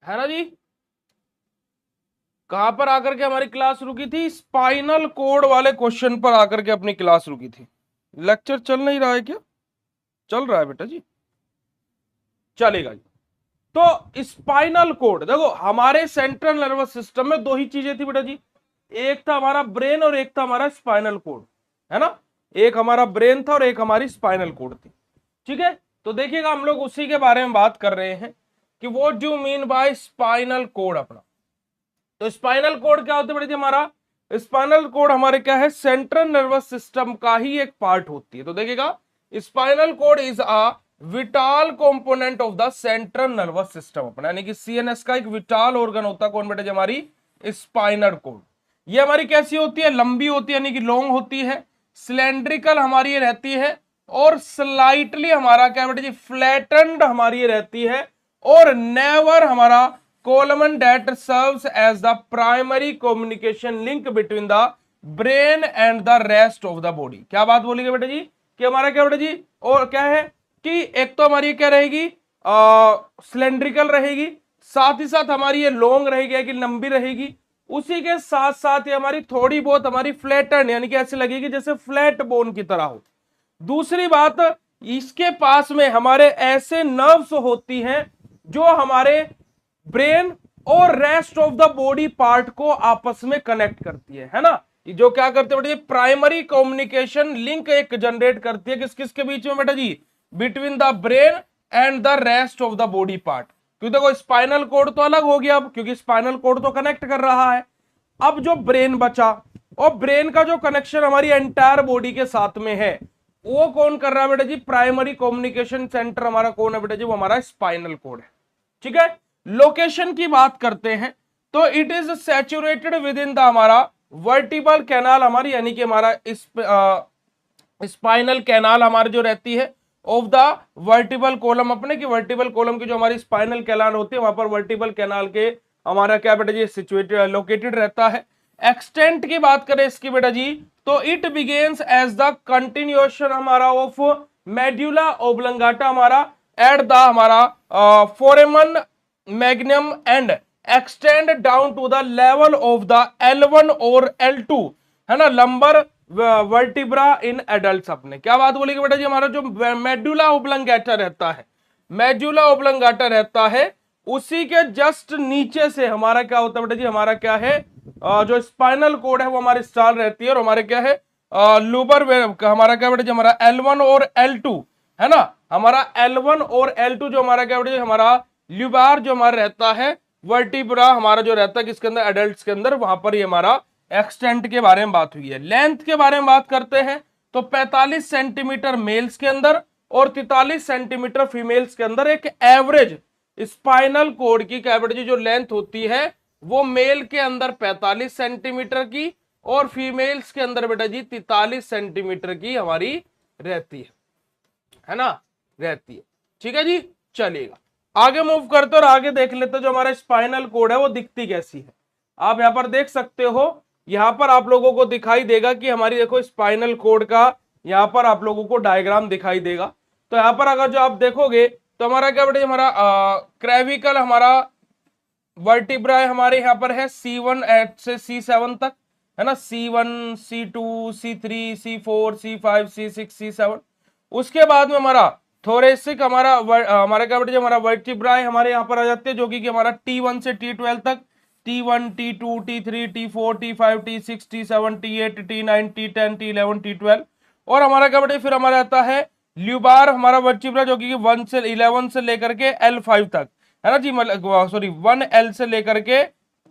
है ना जी। कहां पर आकर के हमारी क्लास रुकी थी? स्पाइनल कोड वाले क्वेश्चन पर आकर के अपनी क्लास रुकी थी। लेक्चर चल नहीं रहा है क्या? चल रहा है बेटा जी, चलेगा जी। तो स्पाइनल कोड देखो, हमारे सेंट्रल नर्वस सिस्टम में दो ही चीजें थी बेटा जी, एक था हमारा ब्रेन और एक था हमारा स्पाइनल कोड, है ना। एक हमारा ब्रेन था और एक हमारी स्पाइनल कोड थी। ठीक है, तो देखिएगा हम लोग उसी के बारे में बात कर रहे हैं कि what do mean by spinal cord अपना। तो स्पाइनल कोड क्या होता है बेटा जी? हमारा स्पाइनल कोड हमारे क्या है, सेंट्रल नर्वस सिस्टम का ही एक पार्ट होती है। तो देखिएगा, spinal cord is a vital component of the central nervous system अपना, यानी कि सीएनएस का एक विटाल ऑर्गन होता है कौन बेटा जी? हमारी स्पाइनल कोड। ये हमारी कैसी होती है? लंबी होती है, यानी कि लॉन्ग होती है, सिलेंड्रिकल हमारी ये रहती है, और स्लाइटली हमारा क्या बेटा जी, फ्लैटेंड हमारी ये रहती है, और नेवर हमारा column that serves as the primary communication link between the brain and the rest of the body। क्या बात बोलेंगे बेटा जी कि हमारा क्या बेटा जी, और क्या है कि एक तो हमारी क्या रहेगी, सिलेंड्रिकल रहेगी, साथ ही साथ हमारी ये लॉन्ग रहेगी कि लंबी रहेगी, उसी के साथ साथ ये हमारी थोड़ी बहुत हमारी फ्लैटन, यानी कि ऐसे लगेगी जैसे फ्लैट बोन की तरह हो। दूसरी बात, इसके पास में हमारे ऐसे नर्व्स होती हैं जो हमारे ब्रेन और rest of the body part को आपस में कनेक्ट करती है ना। ये जो क्या करते हैं बेटा जी, प्राइमरी कम्युनिकेशन लिंक एक जनरेट करती है किस किस के बीच में बेटा जी? Between the brain and the rest of the body part. क्योंकि देखो स्पाइनल कोड तो अलग हो गया अब, क्योंकि स्पाइनल कोड तो कनेक्ट कर रहा है। अब जो ब्रेन बचा, और ब्रेन का जो कनेक्शन हमारी एंटायर बॉडी के साथ में है, वो कौन कर रहा है बेटा जी? प्राइमरी कम्युनिकेशन सेंटर हमारा कौन है बेटा जी? वो हमारा स्पाइनल कोड है। ठीक है, लोकेशन की बात करते हैं तो it is saturated with in the हमारा वर्टिबल कैनाल हमारी, यानी कि हमारा स्पाइनल कैनाल हमारी जो रहती है ऑफ द वर्टिबल कॉलम अपने की, वर्टिबल कॉलम की जो हमारी स्पाइनल कैनाल होती है वहां पर वर्टिबल कैनाल के हमारा क्या बेटा जी, सिचुएटेड लोकेटेड रहता है। एक्सटेंट की बात करें इसकी बेटा जी, तो it begins as the continuation हमारा ऑफ मेड्यूला ओब्लंगाटा हमारा एट द हमारा foramen magnum and extend down to the level of the L1 और L2, है ना, लंबर वर्टिब्रा इन एडल्ट अपने। क्या बात बोलेगी बेटा जी? हमारा जो मेडुला ओब्लंगेटा रहता है, मेडुला ओब्लंगेटा रहता है, उसी के जस्ट नीचे से हमारा क्या होता है बेटा जी? हमारा क्या है, जो स्पाइनल कोड है वो हमारी स्टाल रहती है, और हमारे क्या है, लूबर हमारा क्या बेटा जी? हमारा L1 और L2, है ना, हमारा L1 और L2 जो हमारा क्या बेटा जी? हमारा ल्यूबार जो हमारा रहता है, वर्टिब्रा हमारा जो रहता है किसके अंदर? एडल्ट्स के अंदर, वहां पर ये हमारा एक्सटेंट के बारे में बात हुई है। लेंथ के बारे में बात करते हैं तो 45 सेंटीमीटर मेल्स के अंदर और 43 सेंटीमीटर फीमेल्स के अंदर एक एवरेज स्पाइनल कोड की क्या बेटा जी जो लेंथ होती है वो मेल के अंदर 45 सेंटीमीटर की और फीमेल्स के अंदर बेटा जी 43 सेंटीमीटर की हमारी रहती है ना, रहती है। ठीक है जी, चलिएगा आगे मूव करते और आगे देख लेते जो हमारा स्पाइनल कोड है वो दिखती कैसी है। आप यहां पर देख सकते हो, यहां पर आप लोगों को दिखाई देगा कि हमारी देखो स्पाइनल कोड का यहां पर आप लोगों को डायग्राम दिखाई देगा। तो यहां पर अगर जो आप देखोगे तो हमारा क्या बेटे हमारा क्रेविकल हमारा वर्टिब्रा हमारे यहाँ पर है C1 से C7 तक, है ना, C1 C2 C3 C4 C5 C6 C7। उसके बाद में हमारा थोरेसिक हमारा क्या बेटे हमारा वर्टिब्रा हमारे यहाँ पर आ जाते हैं जो कि हमारा T1 से T12 तक, T1 T2 T3 T4 T5 T6 T7 T8 T9 T10 T11 T12। और हमारा क्या बेटे फिर हमारा आता है ल्यूबार हमारा वर्टिब्रा जो कि 1 से 11 से लेकर के L5 तक, है ना जी, मतलब सॉरी 1L से लेकर के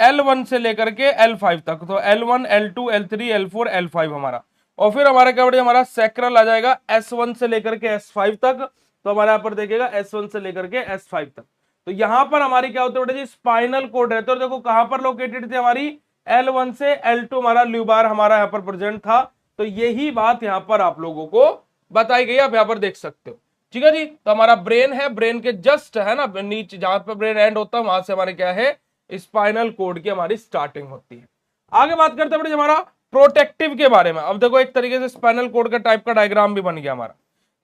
L1 से लेकर के L5 तक, तो L1 L2 L3 L4 L5 हमारा। और फिर हमारा क्या बढ़िया हमारा सैक्रल आ जाएगा S1 से लेकर के S5 तक, तो हमारे यहाँ पर देखिएगा S1 से लेकर के S5 तक। तो यहां पर हमारी क्या होती है बेटा जी स्पाइनल कोड रहते हैं। और देखो कहां पर लोकेटेड थे हमारी L1 से L2 हमारा ल्यूबार हमारा यहाँ पर प्रेजेंट था। तो यही बात यहाँ पर आप लोगों को बताई गई, आप यहाँ पर देख सकते हो। ठीक है जी, तो हमारा ब्रेन है, ब्रेन के जस्ट है ना नीचे जहां पर ब्रेन एंड होता है वहां से हमारे क्या है स्पाइनल कोड की हमारी स्टार्टिंग होती है। आगे बात करते हैं हमारा प्रोटेक्टिव के बारे में। अब देखो एक तरीके से स्पाइनल कोड का टाइप का डायग्राम भी बन गया हमारा।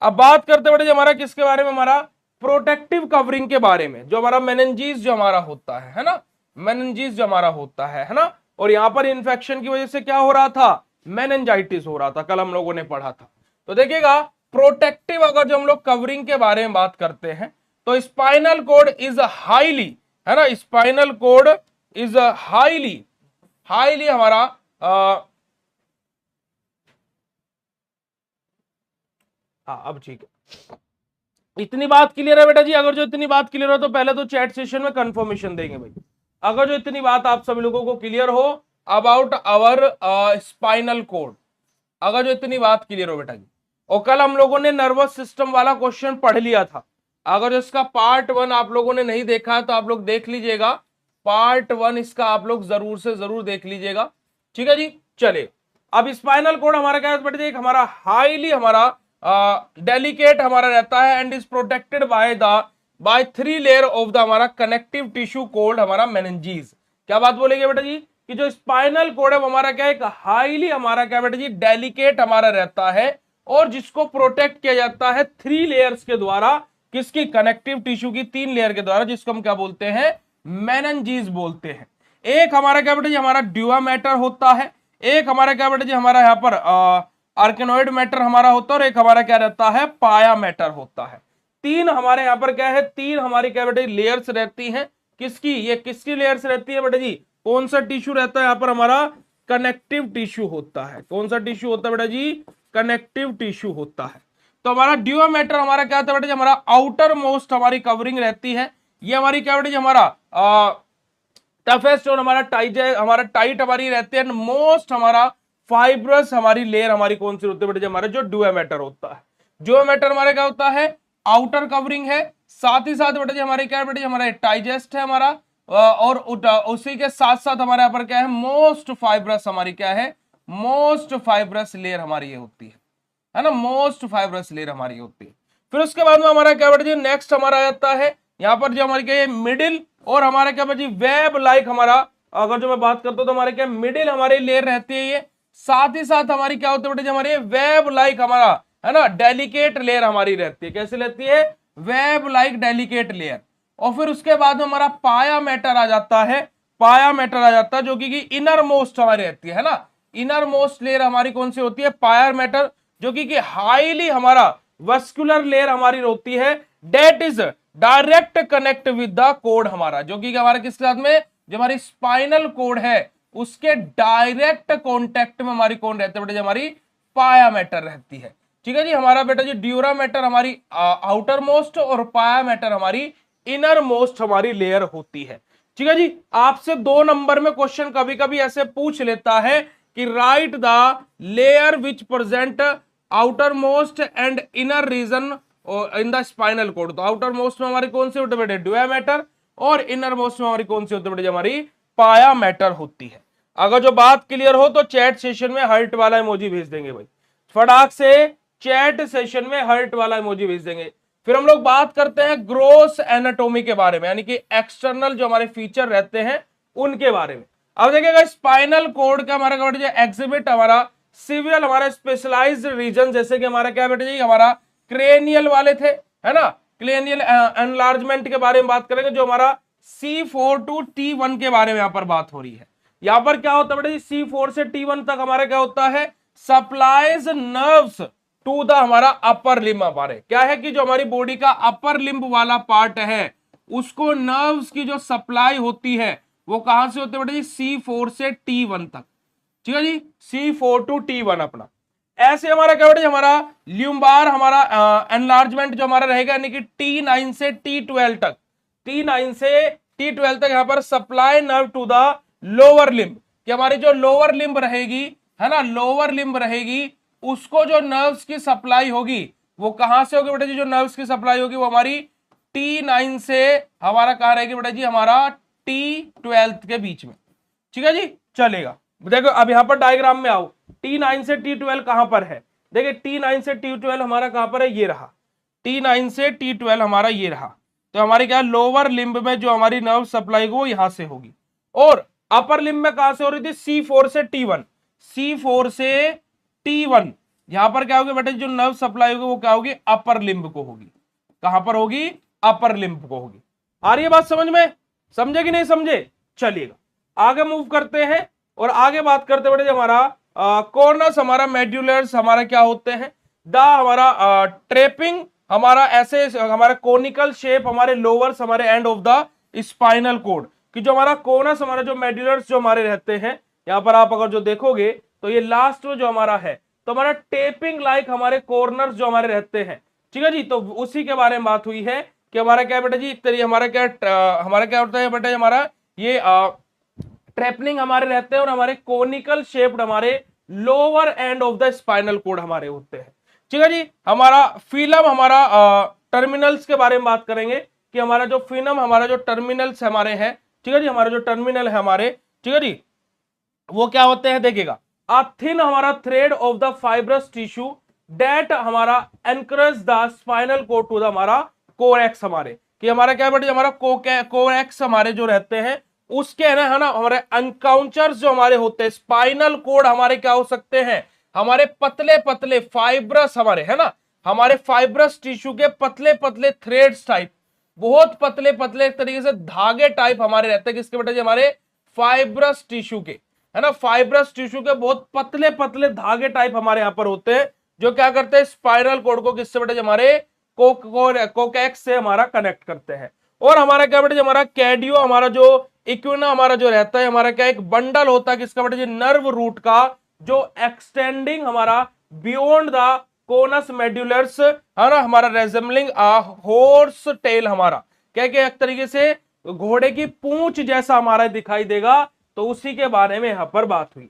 अब बात करते हैं हमारा किसके बारे में, हमारा प्रोटेक्टिव कवरिंग के बारे में, जो हमारा मेनिंजीज जो हमारा होता है ना, मेनिंजीज जो हमारा होता है ना, और यहां पर इन्फेक्शन की वजह से क्या हो रहा था, मेनिंजाइटिस हो रहा था, कल हम लोगों ने पढ़ा था। तो देखिएगा प्रोटेक्टिव अगर जो हम लोग कवरिंग के बारे में बात करते हैं तो स्पाइनल कोड इज हाईली, है ना, spinal cord is highly highly हमारा हाँ अब ठीक है, इतनी बात क्लियर है बेटा जी। अगर जो इतनी बात क्लियर हो तो पहले तो चैट सेशन में कंफर्मेशन देंगे भाई। अगर जो इतनी बात आप सभी लोगों को क्लियर हो अबाउट आवर स्पाइनल कोड, अगर जो इतनी बात क्लियर हो बेटा जी। और कल हम लोगों ने नर्वस सिस्टम वाला क्वेश्चन पढ़ लिया था, अगर इसका पार्ट 1 आप लोगों ने नहीं देखा है तो आप लोग देख लीजिएगा, पार्ट 1 इसका आप लोग जरूर से जरूर देख लीजिएगा, ठीक है जी। चलिए अब स्पाइनल कोड हमारा क्या है बेटा जी, हमारा हाईली हमारा डेलिकेट हमारा रहता है and is protected by 3 layer of the हमारा कनेक्टिव टिश्यू कोल्ड हमारा मेनिंजीज। क्या बात बोलेंगे बेटा जी कि जो स्पाइनल कोड है वो हमारा क्या है, एक हाईली हमारा क्या बेटा जी डेलिकेट हमारा रहता है और जिसको प्रोटेक्ट किया जाता है 3 लेयर्स के द्वारा, किसकी, कनेक्टिव टिश्यू की 3 लेयर के द्वारा, जिसको हम क्या बोलते हैं, मेनिंजीज बोलते हैं। एक हमारा क्या बेटा जी हमारा ड्यूआ मैटर होता है, एक हमारा क्या बेटा जी हमारा यहाँ पर आर्केनोइड मैटर हमारा होता है, और एक हमारा क्या रहता है, पाया मैटर होता है। 3 हमारे यहाँ पर क्या है, 3 हमारी क्या बेटा लेयर्स रहती हैं, किसकी, ये किसकी लेयर्स रहती है बेटा जी, कौन सा टिश्यू रहता है यहाँ पर, हमारा कनेक्टिव टिश्यू होता है। कौन सा टिश्यू होता है बेटा जी, कनेक्टिव टिश्यू होता है। तो हमारा ड्यूआ मैटर हमारा क्या होता है बेटा जी, हमारा आउटर मोस्ट हमारी कवरिंग रहती है, ये हमारी क्या बेटा जी हमारा टफेस्ट और हमारा टाइट हमारी रहती है, मोस्ट हमारा फाइब्रस हमारी लेयर हमारी कौन सी होती है बेटा जी, हमारा जो ड्यूआ मैटर होता है। ड्यूआ मैटर हमारा क्या होता है, आउटर कवरिंग है, साथ ही साथ बेटा जी हमारे क्या है बेटा जी, हमारा टाइजेस्ट है हमारा, और उसी के साथ साथ हमारे यहाँ पर क्या है, मोस्ट फाइब्रस हमारी क्या है, मोस्ट फाइब्रस लेयर हमारी ये होती है ना, मोस्ट फाइब्रस लेयर हमारी होती है। फिर उसके बाद में हमारा क्या बेटा जी, नेक्स्ट हमारा आता है यहाँ पर जो हमारी क्या है, मिडिल और हमारा क्या बेटा जी वेब लाइक हमारा, अगर जो मैं बात करता हूँ तो हमारे क्या मिडिल हमारी लेयर रहती है ये, साथ ही साथ हमारी क्या होती है बेटा जी, हमारी वेब लाइक हमारा, है ना, डेलिकेट लेयर हमारी रहती है। कैसे रहती है, वेब लाइक डेलिकेट लेयर। और फिर उसके बाद में हमारा पाया मैटर आ जाता है, पाया मैटर आ जाता है जो कि इनर मोस्ट हमारी रहती है ना, इनर मोस्ट लेयर हमारी कौन सी होती है, पाया मैटर, जो कि हाईली हमारा वस्कुलर लेयर हमारी होती है, that is direct connect with the cord हमारा, जो कि हमारे किसके साथ में, जो हमारी स्पाइनल कोड है उसके डायरेक्ट कॉन्टेक्ट में हमारी कौन रहती है बेटा जी, हमारी पाया मैटर रहती है। ठीक है जी, हमारा बेटा जी ड्यूरा मैटर हमारी आउटर मोस्ट और पाया मैटर हमारी इनर मोस्ट हमारी लेयर होती है। ठीक है जी, आपसे 2 नंबर में क्वेश्चन कभी कभी ऐसे पूछ लेता है कि write the layer which present outer most and inner region in the spinal cord. तो आउटर मोस्ट में हमारी कौन सी होती है बेटे, ड्यूआ मैटर, और इनर मोस्ट में हमारी कौन सी होती है बेटे, हमारी पाया मैटर होती है। अगर जो बात क्लियर हो तो चैट सेशन में हार्ट वाला इमोजी भेज देंगे भाई, फटाक से चैट सेशन में हार्ट वाला इमोजी भेज देंगे। फिर हम लोग बात करते हैं ग्रोस एनाटोमी के बारे में, यानी कि एक्सटर्नल जो हमारे फीचर रहते हैं उनके बारे में। अब देखिएगा स्पाइनल कोड का हमारा एग्जिबिट हमारा सिविल हमारा स्पेशलाइज्ड रीजन, जैसे कि हमारा क्या बेटे जी, हमारा क्रेनियल वाले थे, है ना, क्रेनियल एनलार्जमेंट के बारे में बात करेंगे, जो हमारा C4 to T1 के बारे में यहां पर बात हो रही है। यहां पर क्या होता है बेटे जी, C4 से T1 तक हमारा क्या होता है, सप्लाइज नर्व्स टू द हमारा अपर लिम्ब। हमारे क्या है कि जो हमारी बॉडी का अपर लिम्ब वाला पार्ट है उसको नर्व्स की जो सप्लाई होती है वो कहां से होती है बेटे जी, C4 से T1 तक। ठीक है जी, C4 to T1 अपना। ऐसे हमारा क्या बेटे, हमारा ल्यूम्बार हमारा एनलार्जमेंट जो हमारा रहेगा, यानी कि T9 से T12 तक, T9 से T12 तक यहाँ पर supply nerve to the lower limb, कि हमारी जो लोअर लिम्ब रहेगी, है ना, लोअर लिम्ब रहेगी, उसको जो नर्व्स की सप्लाई होगी वो कहां से होगी बेटा जी, जो नर्व्स की सप्लाई होगी वो हमारी T9 से हमारा कहां रहेगी बेटा जी, हमारा T12 के बीच में। ठीक है जी, चलेगा। देखो अब यहां पर डायग्राम में आओ, T9 से T12 कहां पर है, देखिए T9 से T12 हमारा कहां पर है, ये रहा, T9 से T12 हमारा ये रहा। तो हमारी क्या लोअर लिम्ब में जो हमारी नर्व सप्लाई वो यहां से होगी, और अपर लिम्ब में कहां से हो रही थी, C4 से T1, C4 से T1 यहां पर क्या होगी बेटा, जो नर्व सप्लाई होगी वो क्या होगी, अपर लिम्ब को होगी। कहां पर होगी, अपर लिम्ब को होगी। आ रही है बात समझ में? समझे कि नहीं समझे? चलिएगा आगे मूव करते हैं और आगे बात करते बेटे हमारा कॉर्नर्स हमारा मेड्यूलर्स हमारा क्या होते हैं, द हमारा ट्रेपिंग हमारा ऐसे हमारा कोनिकल शेप हमारे लोअर्स हमारे end of the spinal code कि जो हमारा कॉर्नर्स हमारा जो मेड्यूलर्स जो हमारे रहते हैं, यहां पर आप अगर जो देखोगे तो ये लास्ट में जो हमारा है तो हमारा टेपिंग लाइक हमारे कॉर्नर्स जो हमारे रहते हैं, ठीक है जी। तो उसी के बारे में बात हुई है कि हमारा क्या बेटा जी, हमारा क्या होता है बेटा हमारा ये ट्रेपनिंग हमारे रहते हैं और हमारे कोनिकल शेप्ड हमारे lower end of the spinal code हमारे होते हैं, ठीक है जी। हमारा फिलम हमारा टर्मिनल्स के बारे में बात करेंगे कि हमारा जो फिनम हमारा जो टर्मिनल्स हमारे हैं, ठीक है जी, हमारे जो टर्मिनल है हमारे, ठीक है जी, वो क्या होते हैं देखिएगा, अ थिन हमारा thread of the fibrous tissue that हमारा anchorage the spinal cord to the हमारा कोरेक्स हमारे, कि हमारा क्या बेटे हमारा कोरेक्स हमारे जो रहते हैं उसके है ना हमारे अनकाउंचर्स जो हमारे होते हैं स्पाइनल कोड हमारे क्या हो सकते हैं, हमारे पतले पतले फाइब्रस हमारे है ना, हमारे फाइब्रस टिश्यू के पतले पतले थ्रेड्स टाइप, बहुत पतले पतले तरीके से धागे टाइप हमारे रहते हैं किसके बेटा जी, हमारे फाइब्रस टिश्यू के, है ना, फाइब्रस टिश्यू के बहुत पतले पतले धागे टाइप हमारे यहाँ पर होते हैं जो क्या करते हैं स्पाइनल कोड को किससे बेटा जी, हमारे कोकेक्स से हमारा कनेक्ट करते हैं। और हमारा क्या बेटा जी, हमारा कैडियो हमारा जो इक्विना हमारा जो रहता है हमारा क्या एक बंडल होता है किसका बेटा जी, नर्व रूट का, जो एक्सटेंडिंग हमारा बियॉन्ड द कोनस मेड्यूलर्स है ना, हमारा रेजेंबलिंग हॉर्स टेल हमारा क्या एक तरीके से घोड़े की पूंछ जैसा हमारा दिखाई देगा, तो उसी के बारे में यहां पर बात हुई,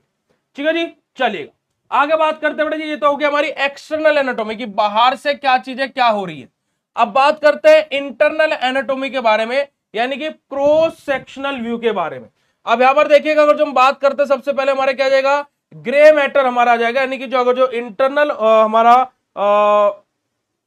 ठीक है जी। चलिएगा आगे बात करते हैं बेटा जी, ये तो हो गया हमारी एक्सटर्नल एनाटॉमी की बाहर से क्या चीजें क्या हो रही है। अब बात करते हैं इंटरनल एनाटॉमी के बारे में, यानी कि क्रॉस सेक्शनल व्यू के बारे में। अब यहां पर देखिएगा अगर जो हम बात करते हैं सबसे पहले हमारे क्या जाएगा, ग्रे मैटर हमारा आ जाएगा, यानी कि जो अगर जो इंटरनल हमारा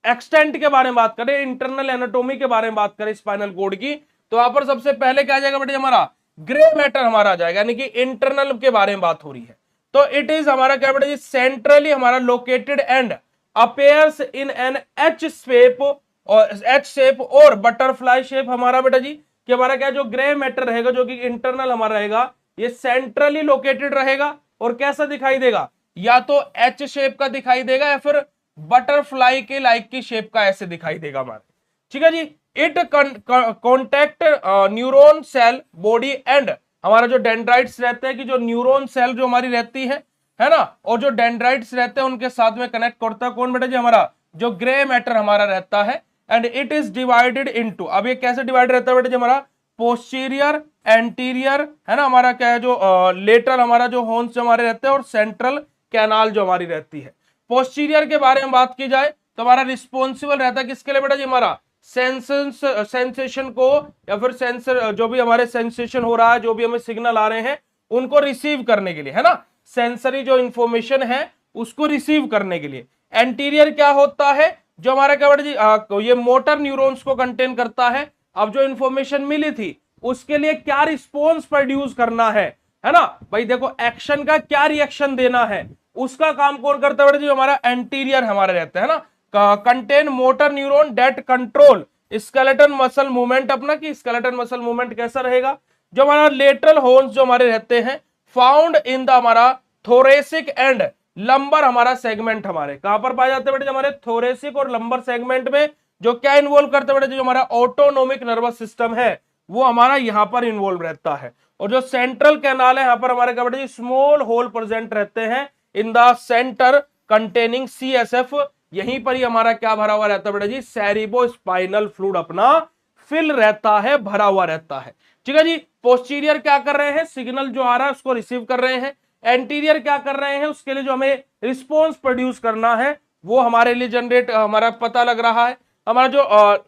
एक्सटेंट के बारे में बात करें, इंटरनल एनाटॉमी के बारे में बात करें स्पाइनल कोड की, तो वहां पर सबसे पहले क्या आ जाएगा बेटा हमारा ग्रे मैटर हमारा आ जाएगा, यानी कि इंटरनल के बारे में बात हो रही है। तो इट इज हमारा क्या बेटा जी, सेंट्रली हमारा located and appears in an H shape और बटरफ्लाई शेप हमारा बेटा जी, कि हमारा क्या जो ग्रे मैटर रहेगा जो कि इंटरनल हमारा रहेगा ये सेंट्रली लोकेटेड रहेगा और कैसा दिखाई देगा, या तो एच शेप का दिखाई देगा या फिर बटरफ्लाई के लाइक की शेप का ऐसे दिखाई देगा हमारे, ठीक है जी। It contact neuron cell body and हमारा जो डेंड्राइट्स रहते हैं कि जो न्यूरॉन सेल जो हमारी रहती है ना, और जो डेंड्राइट्स रहते हैं उनके साथ में कनेक्ट करता है कौन बेटा जी, हमारा जो ग्रे मैटर हमारा रहता है। And it is divided into, अब ये कैसे डिवाइड रहता है बेटा जी, हमारा पोस्टीरियर एंटीरियर है ना, हमारा क्या है जो लेटरल हमारा जो हॉर्न्स हमारे रहते हैं और सेंट्रल कैनाल जो हमारी रहती है। पोस्टीरियर के बारे में बात की जाए तो हमारा रिस्पॉन्सिबल रहता है किसके लिए बेटा जी, हमारा सेंसेशन को या फिर सेंसर जो भी हमारे सेंसेशन हो रहा है, जो भी हमें सिग्नल आ रहे हैं उनको रिसीव करने के लिए, है ना, सेंसरी जो इंफॉर्मेशन है उसको रिसीव करने के लिए। एंटीरियर क्या होता है, जो हमारा क्या बेटा जी ये मोटर न्यूरॉन्स को कंटेन करता है। अब जो इंफॉर्मेशन मिली थी उसके लिए क्या रिस्पॉन्स प्रोड्यूस करना है ना, भाई देखो एक्शन का क्या रिएक्शन देना है उसका काम कौन करता है बेटा जी, हमारा एंटीरियर हमारा रहता है ना, contain motor neuron that control skeleton muscle movement अपना, कि स्केलेटन मसल मूवमेंट कैसा रहेगा। जो हमारा लेटरल हॉर्न्स जो हमारे रहते हैं फाउंड इन द हमारा थोरेसिक एंड लंबर हमारा सेगमेंट, हमारे कहां पर पाए जाते हैं बेटे, हमारे थोरेसिक और लंबर सेगमेंट में, जो क्या इन्वॉल्व करते हैं बेटे, जो हमारा ऑटोनोमिक नर्वस सिस्टम है वो हमारा यहां पर इन्वॉल्व रहता है। और जो सेंट्रल कैनाल है यहाँ पर हमारे क्या बेटे स्मॉल होल प्रेजेंट रहते हैं in the centre containing CSF, यहीं पर ही हमारा क्या भरा हुआ रहता है बेटा जी, सेरिबो स्पाइनल फ्लूइड अपना फिल रहता है, भरा हुआ रहता है, ठीक है जी। पोस्टीरियर क्या कर रहे हैं, सिग्नल जो आ रहा है उसको रिसीव कर रहे हैं। एंटीरियर क्या कर रहे हैं, उसके लिए जो हमें रिस्पॉन्स प्रोड्यूस करना है वो हमारे लिए जनरेट हमारा पता लग रहा है। हमारा जो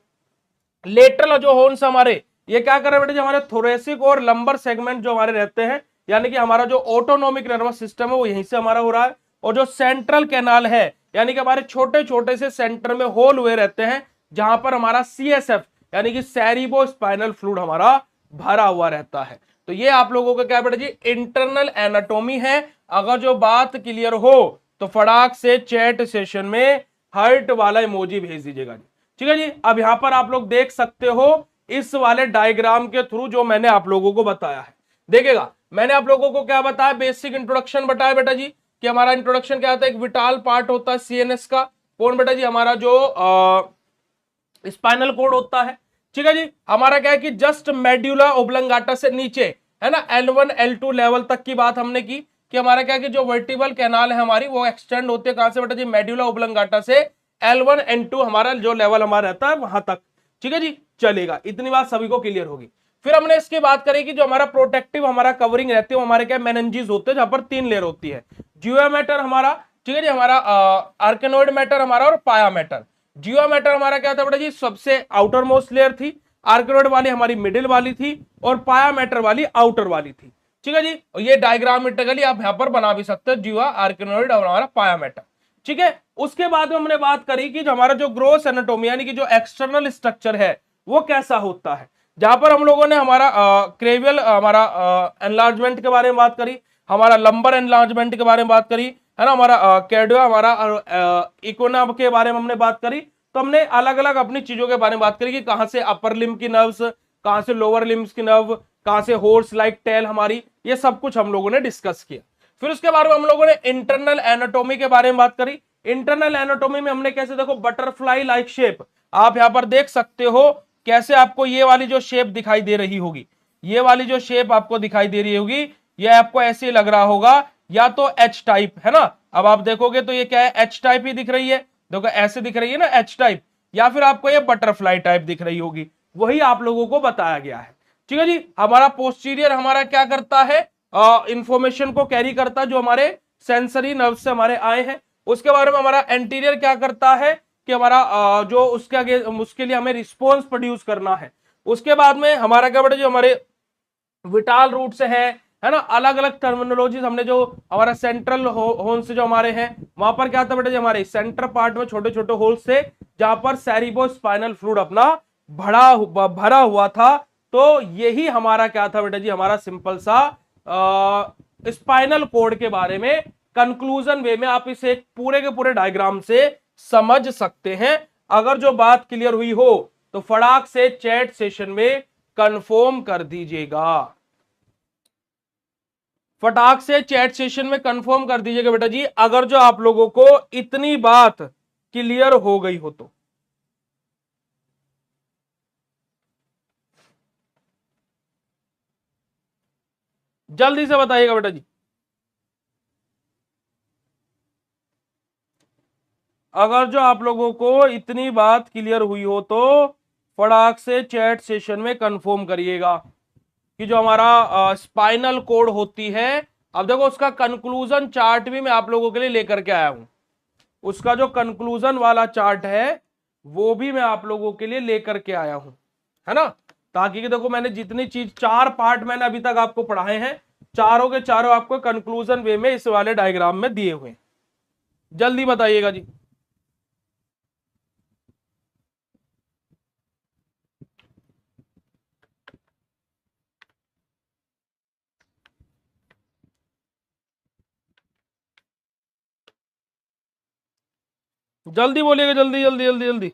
लेटरल जो हॉर्न्स हमारे ये क्या कर रहे हैं बेटे, हमारे थोरेसिक और लंबर सेगमेंट जो हमारे रहते हैं, यानी कि हमारा जो ऑटोनोमिक नर्वस सिस्टम है वो यहीं से हमारा हो रहा है। और जो सेंट्रल कैनाल है यानी कि हमारे छोटे छोटे से सेंटर में होल हुए रहते हैं जहां पर हमारा CSF यानी कि सेरिबो स्पाइनल फ्लूइड हमारा भरा हुआ रहता है। तो ये आप लोगों का क्या बेटा जी इंटरनल एनाटॉमी है। अगर जो बात क्लियर हो तो फटाक से चैट सेशन में हार्ट वाला इमोजी भेज दीजिएगा जी। ठीक है जी। अब यहां पर आप लोग देख सकते हो इस वाले डायग्राम के थ्रू जो मैंने आप लोगों को बताया है। देखिएगा मैंने आप लोगों को क्या बताया, बेसिक इंट्रोडक्शन बताया बेटा जी कि हमारा इंट्रोडक्शन क्या होता है, एक विटाल पार्ट होता है सीएनएस का, कौन बेटा जी, हमारा जो स्पाइनल कोड होता है। ठीक है जी। हमारा क्या है कि जस्ट मेड्यूला ओब्लंगाटा से नीचे है ना L1 L2 लेवल तक की बात हमने की कि हमारा क्या है कि जो वर्टिबल कैनाल है हमारी वो एक्सटेंड होते हैं कहां से बेटा जी, मेड्यूला ओब्लंगाटा से L1 N2 हमारा जो लेवल हमारा रहता है वहां तक। ठीक है जी, चलेगा, इतनी बात सभी को क्लियर होगी। फिर हमने इसकी बात करी कि जो हमारा प्रोटेक्टिव हमारा कवरिंग रहती है वो हमारे क्या मेनिंजेस होते हैं, जहां पर 3 लेयर होती है, जियो मैटर हमारा, ठीक है जी, हमारा आर्केनोइड मैटर हमारा और पाया मैटर। जियो मैटर हमारा क्या था बेटा जी, सबसे आउटर मोस्ट लेयर थी, आर्केनोइड वाली हमारी मिडिल वाली थी और पाया मैटर वाली आउटर वाली थी। ठीक है जी, और ये डायग्रामेटिकली आप यहां पर बना भी सकते हो, जियो आर्केनोइड और हमारा पाया मैटर। ठीक है, उसके बाद में हमने बात करी कि जो हमारा जो ग्रोस एनाटोमी यानी कि जो एक्सटर्नल स्ट्रक्चर है वो कैसा होता है, जहां पर हम लोगों ने हमारा क्रेवियल हमारा एनलार्जमेंट के बारे में बात करी, हमारा लंबर एनलार्जमेंट के बारे में बात करी, है ना, हमारा कैर्डिया हमारा इकोना के बारे में हमने बात करी। तो हमने अलग अलग अपनी चीजों के बारे में बात करी कि कहां से अपर लिम्ब की नर्व्स, कहां से लोअर लिम्ब्स की नर्व, कहां से हॉर्स लाइक टेल हमारी, ये सब कुछ हम लोगों ने डिस्कस किया। फिर उसके बारे में हम लोगों ने इंटरनल एनाटोमी के बारे में बात करी। इंटरनल एनाटोमी में हमने कैसे, देखो बटरफ्लाई लाइक शेप आप यहां पर देख सकते हो, कैसे आपको ये वाली जो शेप दिखाई दे रही होगी, ये वाली जो शेप आपको दिखाई दे रही होगी, ये आपको ऐसे लग रहा होगा, या तो एच टाइप है ना, अब आप देखोगे तो ये क्या है, एच टाइप ही दिख रही है, देखो ऐसे दिख रही है ना एच टाइप, या फिर आपको ये बटरफ्लाई टाइप दिख रही होगी, वही आप लोगों को बताया गया है। ठीक है जी। हमारा पोस्टीरियर हमारा क्या करता है, इंफॉर्मेशन को कैरी करता है जो हमारे सेंसरी नर्व से हमारे आए हैं। उसके बारे में हमारा एंटीरियर क्या करता है कि हमारा जो उसके आगे उसके लिए हमें रिस्पॉन्स प्रोड्यूस करना है। उसके बाद में हमारा क्या बेटा जो हमारे विटाल रूट से है ना, अलग अलग टर्मिनोलॉजी हमने जो हमारा सेंट्रल होल से जो हमारे हैं वहां पर क्या था बेटा जी, हमारे सेंटर पार्ट में छोटे छोटे होल्स थे जहां पर सेरिबो स्पाइनल फ्लूइड अपना भरा हुआ था। तो यही हमारा क्या था बेटा जी, हमारा सिंपल सा स्पाइनल कोड के बारे में कंक्लूजन वे में आप इसे पूरे के पूरे डायग्राम से समझ सकते हैं। अगर जो बात क्लियर हुई हो तो फटाक से चैट सेशन में कंफर्म कर दीजिएगा, फटाक से चैट सेशन में कंफर्म कर दीजिएगा बेटा जी, अगर जो आप लोगों को इतनी बात क्लियर हो गई हो तो। जल्दी से बताइएगा बेटा जी। अगर जो आप लोगों को इतनी बात क्लियर हुई हो तो फटाक से चैट सेशन में कंफर्म करिएगा कि जो हमारा स्पाइनल कोड होती है, अब देखो उसका कंक्लूजन चार्ट भी मैं आप लोगों के लिए लेकर के आया हूं, उसका जो कंक्लूजन वाला चार्ट है वो भी मैं आप लोगों के लिए लेकर के आया हूं, है ना, ताकि कि देखो मैंने जितनी चीज 4 पार्ट मैंने अभी तक आपको पढ़ाए हैं, चारों के चारों आपको कंक्लूजन वे में इस वाले डायग्राम में दिए हुए हैं। जल्दी बताइएगा जी। जल्दी बोलिएगा, जल्दी जल्दी जल्दी जल्दी।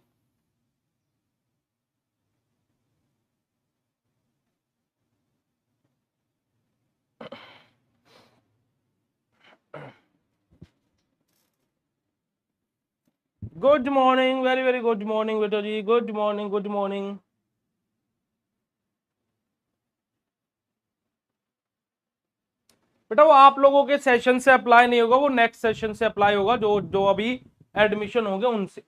Good morning, very very good morning बेटा जी, गुड मॉर्निंग गुड मॉर्निंग। बेटा वो आप लोगों के सेशन से अप्लाई नहीं होगा, वो नेक्स्ट सेशन से अप्लाई होगा, जो जो अभी एडमिशन होंगे उनसे,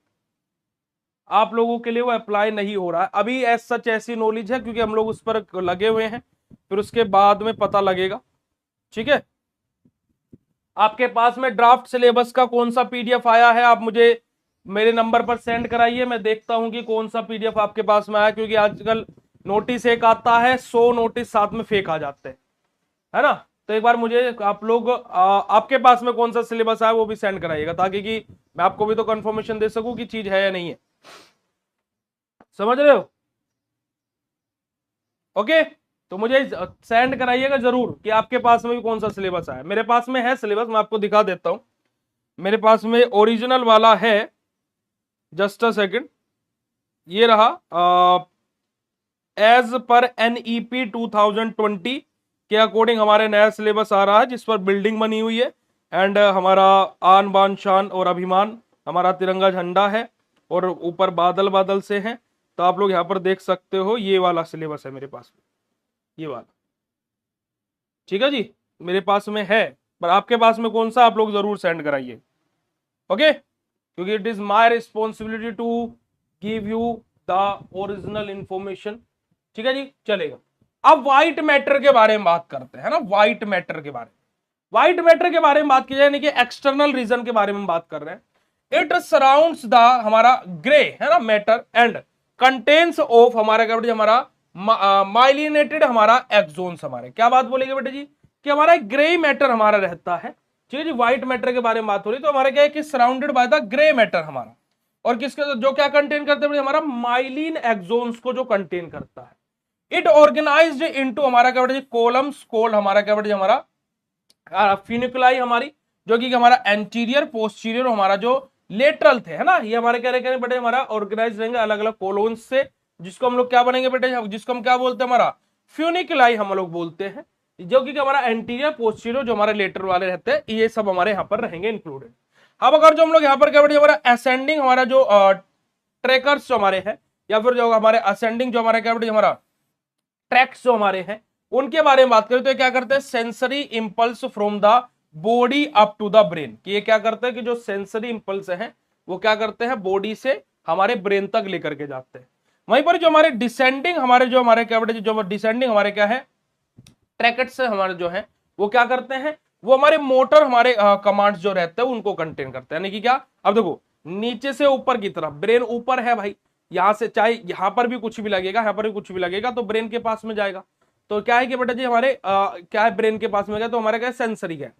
आप लोगों के लिए वो अप्लाई नहीं हो रहा है अभी। एज सच ऐसी नॉलेज है क्योंकि हम लोग उस पर लगे हुए हैं, फिर उसके बाद में पता लगेगा। ठीक है, आपके पास में ड्राफ्ट सिलेबस का कौन सा पीडीएफ आया है, आप मुझे मेरे नंबर पर सेंड कराइए, मैं देखता हूं कि कौन सा पीडीएफ आपके पास में आया, क्योंकि आजकल नोटिस एक आता है, 100 नोटिस साथ में फेक आ जाते हैं, है ना। तो एक बार मुझे आप लोग आपके पास में कौन सा सिलेबस आया वो भी सेंड कराइएगा, ताकि कि मैं आपको भी तो कंफर्मेशन दे सकूं कि चीज है या नहीं है, समझ रहे हो। ओके, तो मुझे सेंड कराइएगा जरूर कि आपके पास में भी कौन सा सिलेबस आया। मेरे पास में है सिलेबस, मैं आपको दिखा देता हूं, मेरे पास में ओरिजिनल वाला है, जस्ट अ सेकंड। ये रहा एज पर NEP 2020 के अकॉर्डिंग हमारे नया सिलेबस आ रहा है जिस पर बिल्डिंग बनी हुई है एंड हमारा आन बान शान और अभिमान हमारा तिरंगा झंडा है और ऊपर बादल बादल से हैं। तो आप लोग यहाँ पर देख सकते हो ये वाला सिलेबस है मेरे पास में, ये वाला। ठीक है जी, मेरे पास में है, पर आपके पास में कौन सा आप लोग जरूर सेंड कराइए। ओके, क्योंकि it is my responsibility to give you the original information. ठीक है जी, चलेगा। अब व्हाइट मैटर के बारे में बात करते हैं ना, व्हाइट मैटर के बारे में। व्हाइट मैटर के बारे में बात की जाए, यानी कि एक्सटर्नल रीजन के बारे में बात कर रहे हैं। इट सराउंड्स द हमारा ग्रे है ना मैटर एंड कंटेन्स ऑफ हमारा क्या बेटे, हमारा माइलिनेटेड हमारा एक्सोन्स। हमारे क्या बात बोलेंगे बेटे जी, कि हमारा ग्रे मैटर हमारा रहता है। ठीक है जी, व्हाइट मैटर के बारे में बात हो रही, तो हमारा क्या है कि surrounded by the grey matter हमारा, और किसके जो क्या कंटेन करते हैं, हमारा माइलिन एक्सोन्स को जो कंटेन करता है। इट ऑर्गेनाइज्ड इनटू हमारा क्या बेटे, कॉलम्स कॉल्ड हमारा क्या बेटे, हमारा फ्यूनिकुलाई हमारी, जो कि हमारा एंटीरियर पोस्टीरियर हमारा जो लेटरल थे है ना, ये हमारे क्या रहेंगे बेटे, हमारा ऑर्गेनाइज रहेंगे अलग अलग कॉलोन्स से, जिसको हम लोग क्या बनेंगे बेटे, जिसको हम क्या बोलते हैं, हमारा फ्यूनिकुलाई हम लोग बोलते हैं, जो कि हमारा एंटीरियर पोस्टीरियर जो हमारे लेटर वाले रहते हैं, ये सब हमारे यहाँ पर रहेंगे इंक्लूडेड। अब अगर जो हम लोग यहाँ पर क्या बेटे, हमारा असेंडिंग हमारा जो ट्रैकर्स जो हमारे हैं, या फिर जो हमारे असेंडिंग जो हमारे क्या बेटे, हमारा ट्रैक्स जो हमारे हैं, उनके बारे में बात करें तो क्या करते हैं, sensory impulse from the body up to the brain. कि ये क्या करते हैं कि जो सेंसरी इंपल्स हैं वो क्या करते हैं, बॉडी से हमारे ब्रेन तक लेकर के जाते हैं। वहीं पर जो हमारे डिसेंडिंग हमारे जो हमारे क्या बेटे, जो डिसेंडिंग हमारे क्या है ट्रैकेट्स हमारे जो है, वो क्या करते हैं, वो हमारे मोटर हमारे कमांड्स जो रहते हैं उनको कंटेन करते हैं। यानी कि क्या, अब देखो नीचे से ऊपर की तरफ, ब्रेन ऊपर है भाई, यहां से चाहे यहां पर भी कुछ भी लगेगा, यहां पर भी कुछ भी लगेगा तो ब्रेन के पास में जाएगा। तो क्या है कि बेटा जी हमारे क्या है, ब्रेन के पास में गया तो हमारा क्या है, सेंसरी है।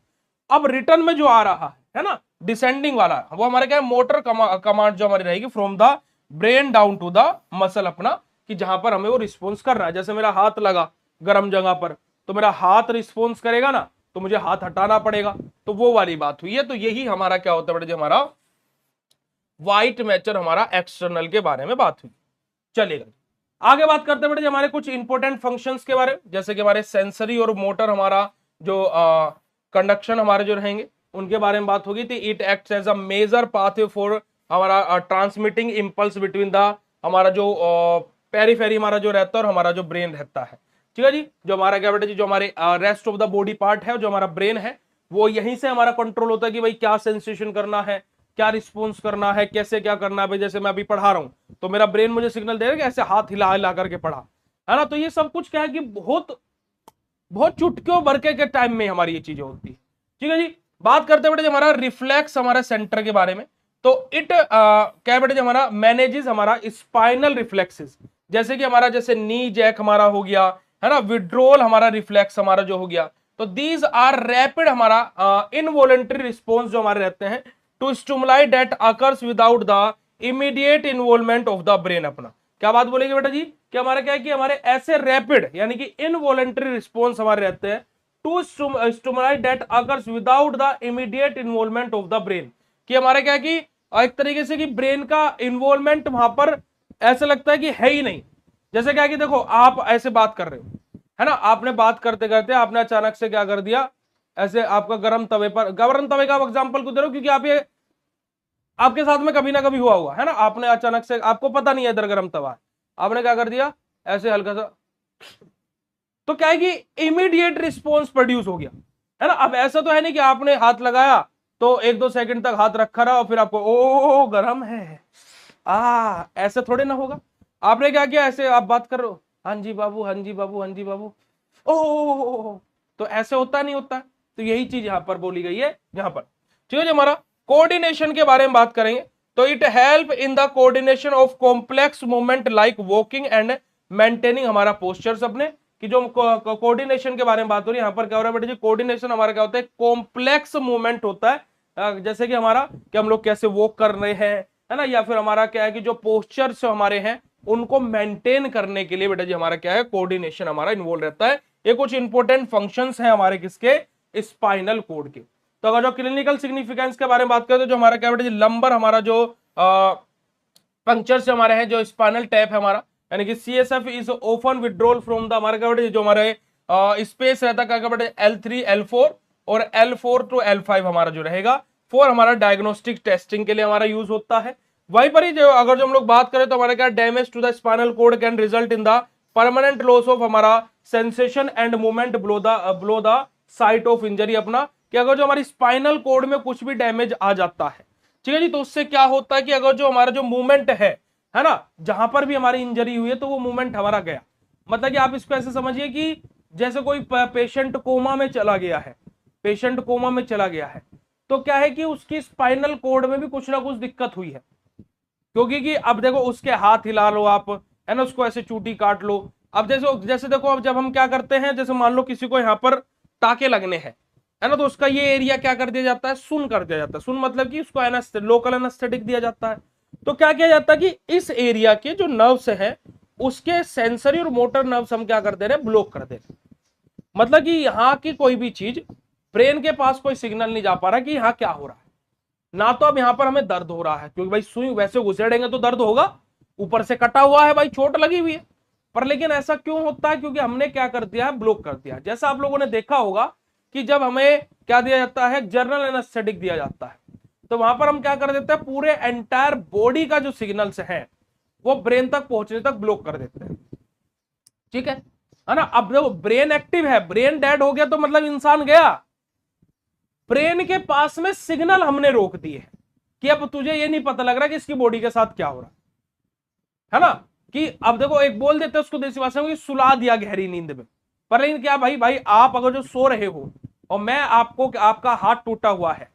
अब रिटर्न में जो आ रहा है ना डिसेंडिंग वाला, वो हमारे क्या है, मोटर कमांड जो हमारी रहेगी from the brain down to the muscle अपना, कि जहां पर हमें वो रिस्पॉन्स कर रहा है। जैसे मेरा हाथ लगा गर्म जगह पर, तो मेरा हाथ रिस्पॉन्स करेगा ना, तो मुझे हाथ हटाना पड़ेगा, तो वो वाली बात हुई है। तो यही हमारा क्या होता है बेटा जी, हमारा व्हाइट मैटर हमारा एक्सटर्नल के बारे में बात हुई। चलेगा, आगे बात करते हैं बेटा हमारे कुछ इंपॉर्टेंट फंक्शंस के बारे में, जैसे कि हमारे सेंसरी और मोटर हमारा जो कंडक्शन हमारे जो रहेंगे उनके बारे में बात होगी। तो it acts as a major pathway for हमारा ट्रांसमिटिंग इंपल्स बिटवीन द हमारा जो पेरीफेरी हमारा जो रहता है और हमारा जो ब्रेन रहता है। ठीक है जी, जो हमारा क्या बेटा जी, जो हमारे rest of the body part है, जो हमारा ब्रेन है, वो यहीं से हमारा कंट्रोल होता है कि भाई क्या सेंसेशन करना है, क्या रिस्पॉन्स करना है, कैसे क्या करना है। भाई जैसे मैं अभी पढ़ा रहा हूं तो मेरा ब्रेन मुझे सिग्नल दे रहा है कि ऐसे हाथ हिला हिला करके पढ़ा, है ना। तो ये सब कुछ क्या है कि बहुत बहुत चुटकियों बरके के टाइम में हमारी ये चीजें होती है। ठीक है जी, बात करते हैं बेटे हमारा रिफ्लेक्स हमारा सेंटर के बारे में। तो इट क्या बेटे हमारा मैनेजेस हमारा स्पाइनल रिफ्लेक्सेस, जैसे कि हमारा जैसे नी जैक हमारा हो गया है ना, विड्रोल हमारा रिफ्लेक्स हमारा जो हो गया। तो दीज आर रैपिड हमारा इनवॉलेंटरी रिस्पॉन्स जो हमारे रहते हैं to stimuli that occurs without the immediate involvement of the brain. अपना क्या बात बोलेंगे बेटा जी, कि हमारा क्या है कि हमारे ऐसे रैपिड यानी कि इनवॉलेंटरी रिस्पॉन्स हमारे रहते हैं to stimuli that occurs without the immediate involvement of the brain. कि हमारा क्या है कि एक तरीके से कि ब्रेन का इन्वॉल्वमेंट वहां पर ऐसा लगता है कि है ही नहीं। जैसे क्या कि देखो आप ऐसे बात कर रहे हो है ना, आपने बात करते करते आपने अचानक से क्या कर दिया, ऐसे आपका गर्म तवे पर, गर्म तवे का एग्जांपल को दे रहा हूं क्योंकि आप ये आपके साथ में कभी ना कभी हुआ होगा है ना। आपने अचानक से, आपको पता नहीं है इधर गर्म तवा है, आपने क्या कर दिया ऐसे हल्का सा, तो क्या है कि इमीडिएट रिस्पॉन्स प्रोड्यूस हो गया है ना। अब ऐसा तो है नहीं कि आपने हाथ लगाया तो 1-2 सेकंड तक हाथ रखा रहा और फिर आपको ओ गर्म है ऐसे थोड़े ना होगा। आपने क्या किया, ऐसे आप बात कर रहे हो, हाँ जी बाबू, हाँ जी बाबू, हाँ जी बाबू, ओ तो ऐसे होता नहीं होता। तो यही चीज यहां पर बोली गई है यहां पर। ठीक है जी, हमारा कोऑर्डिनेशन के बारे में बात करेंगे तो it help in the coordination of complex movement like walking and maintaining हमारा पोस्चर्स अपने, कि जो कोऑर्डिनेशन के बारे में बात हो रही है यहाँ पर क्या हो रहा है बेटे जी, कोऑर्डिनेशन हमारा क्या होता है, कॉम्प्लेक्स मूवमेंट होता है। जैसे कि हमारा कि हम लोग कैसे वॉक कर रहे हैं है ना, या फिर हमारा क्या है कि जो पोस्चर्स हमारे हैं उनको मेंटेन करने के लिए बेटा जी हमारा क्या है, कोऑर्डिनेशन हमारा इन्वॉल्व रहता है। ये कुछ इंपॉर्टेंट फंक्शंस हैं हमारे किसके, स्पाइनल कोड के। तो अगर जो क्लिनिकल सिग्निफिकेंस के बारे में बात करें तो जो हमारा क्या बेटा जी, लंबर हमारा जो पंक्चर से हमारे हैं जो स्पाइनल टैप है हमारा, यानी कि CSF is open withdrawal from the हमारे क्या जो हमारे स्पेस रहता है क्या L3 L4 और L4 टू L5 हमारा जो रहेगा फॉर हमारा डायग्नोस्टिक टेस्टिंग के लिए हमारा यूज होता है। वहीं पर ही जो अगर जो हम लोग बात करें तो हमारे क्या damage to the spinal cord can result in the permanent loss of हमारा sensation and movement below the site of injury अपना, कि अगर जो हमारी स्पाइनल कोड में कुछ भी डैमेज आ जाता है, ठीक है जी, तो उससे क्या होता है कि अगर जो हमारा जो मूवमेंट है ना, जहां पर भी हमारी इंजरी हुई है तो वो मूवमेंट हमारा गया। मतलब कि आप इसको ऐसे समझिए कि जैसे कोई पेशेंट कोमा में चला गया है, पेशेंट कोमा में चला गया है, तो क्या है कि उसकी स्पाइनल कोड में भी कुछ ना कुछ दिक्कत हुई है, क्योंकि कि अब देखो उसके हाथ हिला लो आप, है ना, उसको ऐसे चूटी काट लो। अब जैसे जैसे देखो, अब जब हम क्या करते हैं, जैसे मान लो किसी को यहाँ पर टाके लगने हैं, है ना, तो उसका ये एरिया क्या कर दिया जाता है, सुन कर दिया जाता है। सुन मतलब कि उसको लोकल एनेस्थेटिक दिया जाता है। तो क्या किया जाता है कि इस एरिया के जो नर्व्स है उसके सेंसरी और मोटर नर्व्स हम क्या कर दे रहे हैं, ब्लॉक कर दे रहे हैं। मतलब कि यहाँ की कोई भी चीज ब्रेन के पास कोई सिग्नल नहीं जा पा रहा कि यहाँ क्या हो रहा है। ना तो अब यहाँ पर हमें दर्द हो रहा है, क्योंकि भाई सुई वैसे घुसेड़ेंगे तो दर्द होगा, ऊपर से कटा हुआ है भाई, चोट लगी हुई है। पर लेकिन ऐसा क्यों होता है, क्योंकि हमने क्या कर दिया है, ब्लॉक कर दिया। जैसा आप लोगों ने देखा होगा कि जब हमें क्या दिया जाता है, जनरल एनेस्थेटिक दिया जाता है, तो वहां पर हम क्या कर देते हैं, पूरे एंटायर बॉडी का जो सिग्नल्स है वो ब्रेन तक पहुंचने तक ब्लॉक कर देते हैं। ठीक है ना। अब देखो ब्रेन एक्टिव है, ब्रेन डेड हो गया तो मतलब इंसान गया। ब्रेन के पास में सिग्नल हमने रोक दिए हैं कि अब तुझे ये नहीं पता लग रहा कि इसकी बॉडी के साथ क्या हो रहा है ना। कि अब देखो एक बोल देते हैं उसको देसी भाषा में कि सुला दिया गहरी नींद में। पर लेकिन क्या भाई भाई आप अगर जो सो रहे हो और मैं आपको, आपका हाथ टूटा हुआ है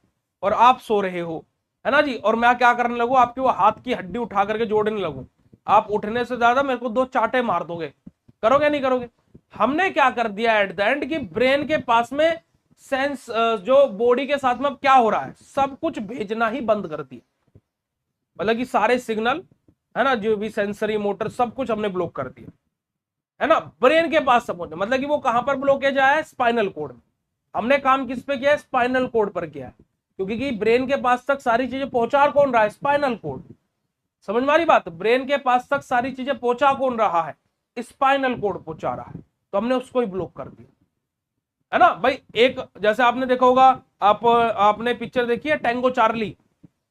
और आप सो रहे हो, है ना जी, और मैं क्या करने लगू, आपकी वो हाथ की हड्डी उठा करके जोड़ने लगू, आप उठने से ज्यादा मेरे को 2 चांटे मार दोगे, करोगे नहीं करोगे। हमने क्या कर दिया एट द एंड कि ब्रेन के पास में सेंस जो बॉडी के साथ में अब क्या हो रहा है सब कुछ भेजना ही बंद कर दिया। मतलब कि सारे सिग्नल, है ना, जो भी सेंसरी मोटर सब कुछ हमने ब्लॉक कर दिया, है ना, ब्रेन के पास सब। मतलब कि वो कहां पर ब्लॉकेज आया है, स्पाइनल कोड में। हमने काम किस पे किया है, स्पाइनल कोड पर किया है, क्योंकि कि ब्रेन के पास तक सारी चीजें पहुंचा कौन रहा है, स्पाइनल कोड। समझ में आ रही बात, ब्रेन के पास तक सारी चीजें पहुंचा कौन रहा है, स्पाइनल कोड पहुंचा रहा है, तो हमने उसको ही ब्लॉक कर दिया, है ना भाई। एक जैसे आपने देखा होगा, आपने पिक्चर देखी है टैंगो चार्ली।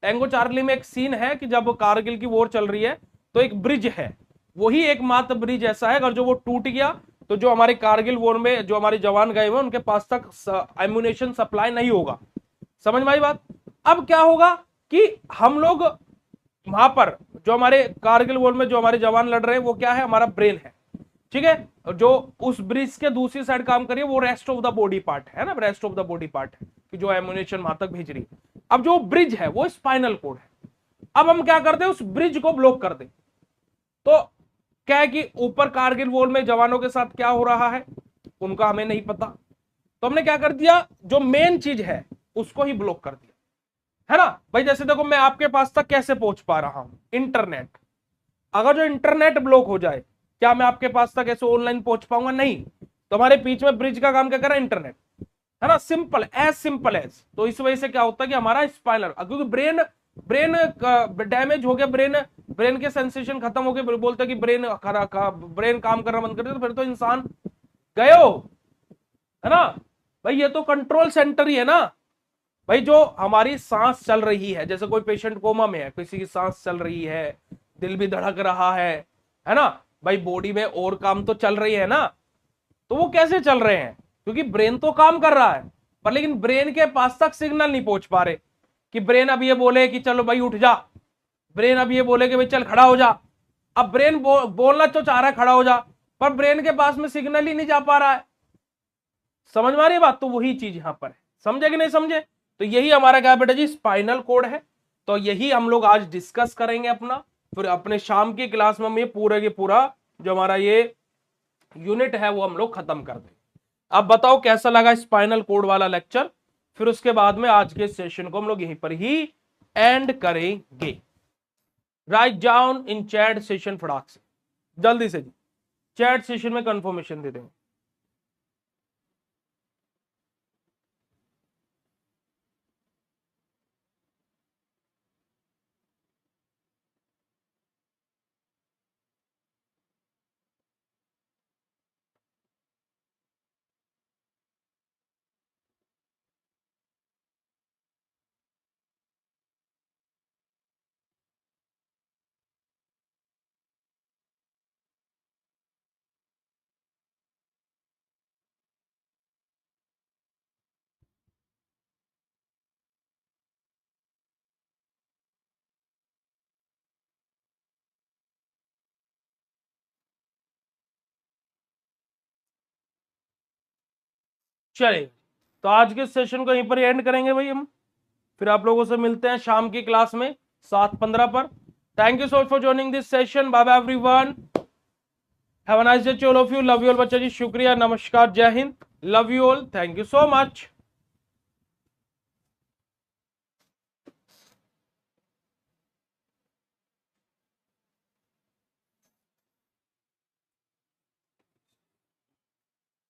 टैंगो चार्ली में एक सीन है कि जब कारगिल की वॉर चल रही है तो एक ब्रिज है, वही एकमात्र ब्रिज ऐसा है, अगर जो वो टूट गया तो जो हमारे कारगिल वॉर में जो हमारे जवान गए हुए उनके पास तक एम्यूनेशन सप्लाई नहीं होगा। समझ में आई बात। अब क्या होगा कि हम लोग वहां पर जो हमारे कारगिल वॉर में जो हमारे जवान लड़ रहे हैं वो क्या है, हमारा ब्रेन है। ठीक है, जो उस ब्रिज के दूसरी साइड काम करिए वो rest of the body part है ना, rest of the body part है कि जो एम्यूनेशन वहां तक भेज रही है। अब जो ब्रिज है वो स्पाइनल कोड है। अब हम क्या करते हैं, उस ब्रिज को ब्लॉक कर दे। तो क्या है कि ऊपर कारगिल वॉर में जवानों के साथ क्या हो रहा है उनका हमें नहीं पता, तो हमने क्या कर दिया, जो मेन चीज है उसको ही ब्लॉक कर दिया, है ना भाई। जैसे देखो मैं आपके पास तक कैसे पहुंच पा रहा हूं, इंटरनेट। अगर जो इंटरनेट ब्लॉक हो जाए, क्या मैं आपके पास तक ऐसे ऑनलाइन पहुंच पाऊंगा, नहीं। तो हमारे बीच में ब्रिज का काम क्या कर रहा है, इंटरनेट, है ना, सिंपल एज। तो इस वजह से क्या होता है कि हमारा स्पाइनल, क्योंकि ब्रेन ब्रेन डैमेज हो गया, ब्रेन ब्रेन के सेंसेशन खत्म हो गए, बोलते हैं कि ब्रेन काम करना बंद कर दे, तो फिर तो इंसान गयो, है ना भाई। ये तो कंट्रोल सेंटर ही है ना भाई। जो हमारी सांस चल रही है, जैसे कोई पेशेंट कोमा में है, किसी की सांस चल रही है, दिल भी धड़क रहा है ना भाई, बॉडी में और काम तो चल रही है ना। तो वो कैसे चल रहे हैं, क्योंकि ब्रेन तो काम कर रहा है, पर लेकिन ब्रेन के पास तक सिग्नल नहीं पहुंच पा रहे कि ब्रेन अब ये बोले कि चलो भाई उठ जा, ब्रेन अब ये बोले कि भाई चल खड़ा हो जा। अब ब्रेन बोलना तो चाह रहा है खड़ा हो जा, पर ब्रेन के पास में सिग्नल ही नहीं जा पा रहा है। समझ में आ रही बात, तो वही चीज यहां पर है, समझे कि नहीं समझे। तो यही हमारा क्या बेटा जी, स्पाइनल कोड है। तो यही हम लोग आज डिस्कस करेंगे अपना, फिर अपने शाम की क्लास में हम ये पूरा के पूरा जो हमारा ये यूनिट है वो हम लोग खत्म कर देंगे। अब बताओ कैसा लगा स्पाइनल कोड वाला लेक्चर। फिर उसके बाद में आज के सेशन को हम लोग यहीं पर ही एंड करेंगे। Write down in chat session फटाक से, जल्दी से जी, चैट सेशन में कंफर्मेशन दे देंगे। चलिए, तो आज के सेशन को यहीं पर एंड करेंगे भाई हम। फिर आप लोगों से मिलते हैं शाम की क्लास में 7:15 पर। Thank you so much for joining this session. Bye bye everyone, have a nice day to all of you. Love you all बच्चा जी, शुक्रिया, नमस्कार, जय हिंद, love you all, thank you so much.